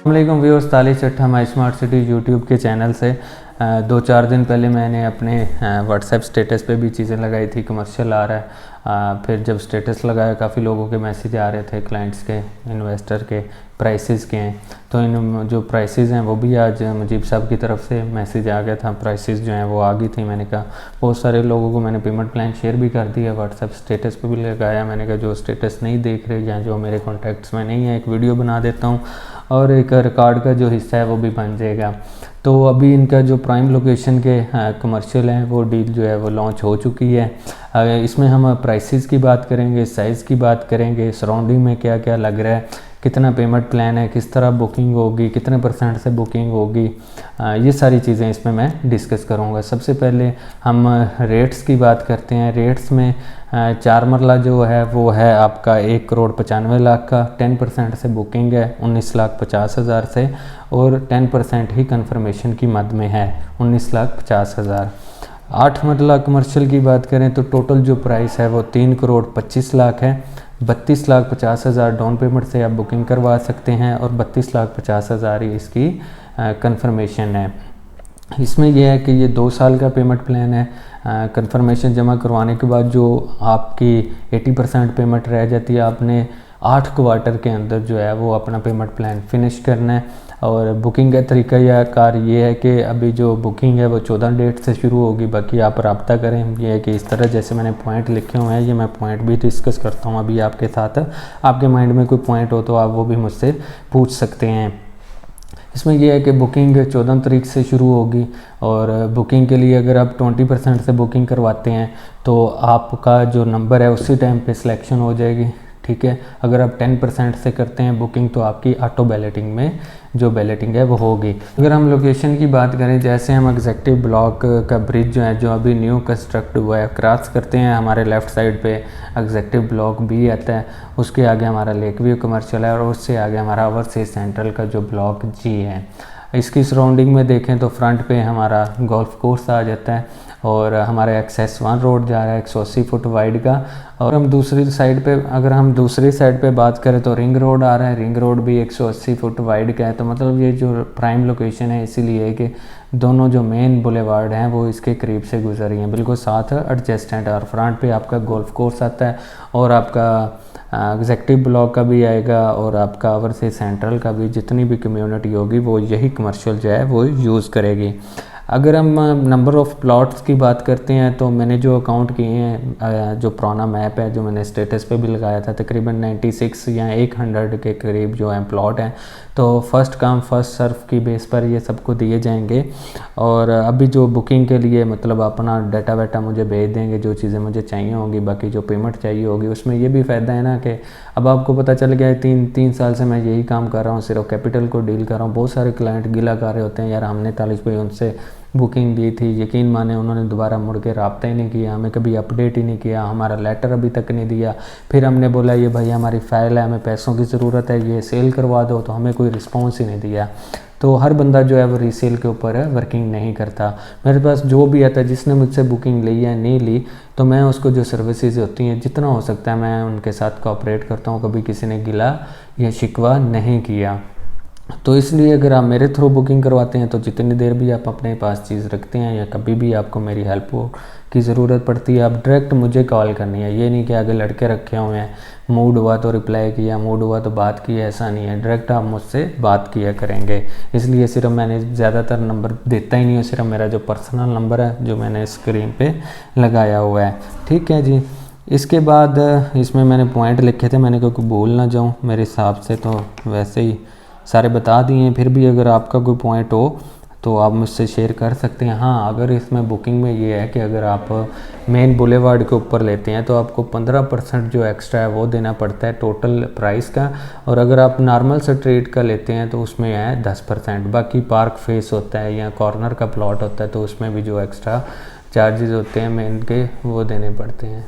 अस्सलामुअलैकुम व्यूअर्स, ताली चट्ठा माई स्मार्ट सिटी यूट्यूब के चैनल से 2-4 दिन पहले मैंने अपने व्हाट्सएप स्टेटस पे भी चीज़ें लगाई थी। कमर्शियल आ रहा है। फिर जब स्टेटस लगाया काफ़ी लोगों के मैसेज आ रहे थे, क्लाइंट्स के, इन्वेस्टर के, प्राइसेस के हैं। तो इन जो प्राइसेस हैं वो भी आज मुजीब साहब की तरफ से मैसेज आ गया था। प्राइसेस जो हैं वो आ गई थी। मैंने कहा बहुत सारे लोगों को मैंने पेमेंट प्लान शेयर भी कर दिया, व्हाट्सएप स्टेटस पे भी लगाया। मैंने कहा जो स्टेटस नहीं देख रहे या जो मेरे कॉन्टैक्ट्स में नहीं है, एक वीडियो बना देता हूँ और एक रिकॉर्ड का जो हिस्सा है वो भी बन जाएगा। तो अभी इनका जो प्राइम लोकेशन के कमर्शियल हैं वो डील जो है वो लॉन्च हो चुकी है। इसमें हम प्राइसेस की बात करेंगे, साइज़ की बात करेंगे, सराउंडिंग में क्या क्या लग रहा है, कितना पेमेंट प्लान है, किस तरह बुकिंग होगी, कितने % से बुकिंग होगी, ये सारी चीज़ें इसमें मैं डिस्कस करूँगा। सबसे पहले हम रेट्स की बात करते हैं। रेट्स में 4 मरला जो है वो है आपका 1,95,00,000 का। 10% से बुकिंग है 19,50,000 से, और 10% ही कंफर्मेशन की मद में है 19,50,000। 8 मरला कमर्शियल की बात करें तो टोटल जो प्राइस है वो 3,25,00,000 है। 32,50,000 डाउन पेमेंट से आप बुकिंग करवा सकते हैं और 32,50,000 ही इसकी कंफर्मेशन है। इसमें यह है कि ये 2 साल का पेमेंट प्लान है। कंफर्मेशन जमा करवाने के बाद जो आपकी 80% पेमेंट रह जाती है, आपने 8 क्वार्टर के अंदर जो है वो अपना पेमेंट प्लान फिनिश करना है। और बुकिंग का तरीका या कार ये है कि अभी जो बुकिंग है वो 14 डेट से शुरू होगी। बाकी आप रब्ता करें। ये है कि इस तरह जैसे मैंने पॉइंट लिखे हुए हैं, ये मैं पॉइंट भी डिस्कस करता हूँ अभी आपके साथ। आपके माइंड में कोई पॉइंट हो तो आप वो भी मुझसे पूछ सकते हैं। इसमें यह है कि बुकिंग 14 तारीख से शुरू होगी, और बुकिंग के लिए अगर आप 20% से बुकिंग करवाते हैं तो आपका जो नंबर है उसी टाइम पे सिलेक्शन हो जाएगी। ठीक है। अगर आप 10% से करते हैं बुकिंग तो आपकी ऑटो बैलेटिंग में जो बैलेटिंग है वो होगी। अगर हम लोकेशन की बात करें, जैसे हम एग्जेक्टिव ब्लॉक का ब्रिज जो है जो अभी न्यू कंस्ट्रक्ट हुआ है क्रॉस करते हैं, हमारे लेफ़्ट साइड पे एग्जेक्टिव ब्लॉक बी आता है, उसके आगे हमारा लेक व्यू कमर्शियल है और उससे आगे हमारा ओवरसीज सेंट्रल का जो ब्लॉक जी है। इसकी सराउंडिंग में देखें तो फ्रंट पे हमारा गोल्फ कोर्स आ जाता है और हमारा एक्सेस 1 रोड जा रहा है 180 फुट वाइड का। और हम दूसरी साइड पे, अगर हम दूसरी साइड पे बात करें तो रिंग रोड आ रहा है। रिंग रोड भी 180 फुट वाइड का है। तो मतलब ये जो प्राइम लोकेशन है इसीलिए कि दोनों जो मेन बुलेवार्ड हैं वो इसके करीब से गुजर रही हैं, बिल्कुल साथ एडजेस्टेंट। और फ्रंट पे आपका गोल्फ कोर्स आता है और आपका एग्जेक्टिव ब्लॉक का भी आएगा और आपका ओवरसीज सेंट्रल का भी। जितनी भी कम्युनिटी होगी वो यही कमर्शियल जो है वो यूज़ करेगी। अगर हम नंबर ऑफ़ प्लॉट्स की बात करते हैं तो मैंने जो अकाउंट किए हैं, जो पुराना मैप है जो मैंने स्टेटस पे भी लगाया था, तकरीबन 96 या 100 के करीब जो है प्लॉट हैं। तो फर्स्ट कम फर्स्ट सर्व की बेस पर ये सबको दिए जाएंगे। और अभी जो बुकिंग के लिए मतलब अपना डाटा वाटा मुझे भेज देंगे, जो चीज़ें मुझे चाहिए होंगी, बाकी जो पेमेंट चाहिए होगी। उसमें ये भी फ़ायदा है ना कि अब आपको पता चल गया है 3 साल से मैं यही काम कर रहा हूँ, सिर्फ कैपिटल को डील कर रहा हूँ। बहुत सारे क्लाइंट गिला कर रहे होते हैं, यार हमने तालिश भाई उनसे बुकिंग दी थी, यकीन माने उन्होंने दोबारा मुड़ के रब्ता ही नहीं किया, हमें कभी अपडेट ही नहीं किया, हमारा लेटर अभी तक नहीं दिया। फिर हमने बोला ये भाई हमारी फ़ाइल है, हमें पैसों की ज़रूरत है, ये सेल करवा दो, तो हमें कोई रिस्पॉन्स ही नहीं दिया। तो हर बंदा जो है वो रीसेल के ऊपर वर्किंग नहीं करता। मेरे पास जो भी आता है, जिसने मुझसे बुकिंग ली है नहीं ली, तो मैं उसको जो सर्विसेज होती हैं जितना हो सकता है मैं उनके साथ कोऑपरेट करता हूँ। कभी किसी ने गिला या शिकवा नहीं किया। तो इसलिए अगर आप मेरे थ्रू बुकिंग करवाते हैं तो जितनी देर भी आप अपने पास चीज़ रखते हैं या कभी भी आपको मेरी हेल्प की ज़रूरत पड़ती है, आप डायरेक्ट मुझे कॉल करनी है। ये नहीं कि आगे लड़के रखे हुए हैं, मूड हुआ तो रिप्लाई किया, मूड हुआ तो बात की, ऐसा नहीं है। डायरेक्ट आप मुझसे बात किया करेंगे। इसलिए सिर्फ मैंने ज़्यादातर नंबर देता ही नहीं हूँ, सिर्फ मेरा जो पर्सनल नंबर है जो मैंने स्क्रीन पे लगाया हुआ है। ठीक है जी। इसके बाद इसमें मैंने पॉइंट लिखे थे, मैंने क्योंकि भूल ना जाऊँ मेरे हिसाब से, तो वैसे ही सारे बता दिए हैं। फिर भी अगर आपका कोई पॉइंट हो तो आप मुझसे शेयर कर सकते हैं। हाँ, अगर इसमें बुकिंग में ये है कि अगर आप मेन बुलेवार्ड के ऊपर लेते हैं तो आपको 15% जो एक्स्ट्रा है वो देना पड़ता है टोटल प्राइस का। और अगर आप नॉर्मल स्ट्रीट का लेते हैं तो उसमें है 10%। बाकी पार्क फेस होता है या कॉर्नर का प्लॉट होता है तो उसमें भी जो एक्स्ट्रा चार्जेस होते हैं मेन के वो देने पड़ते हैं।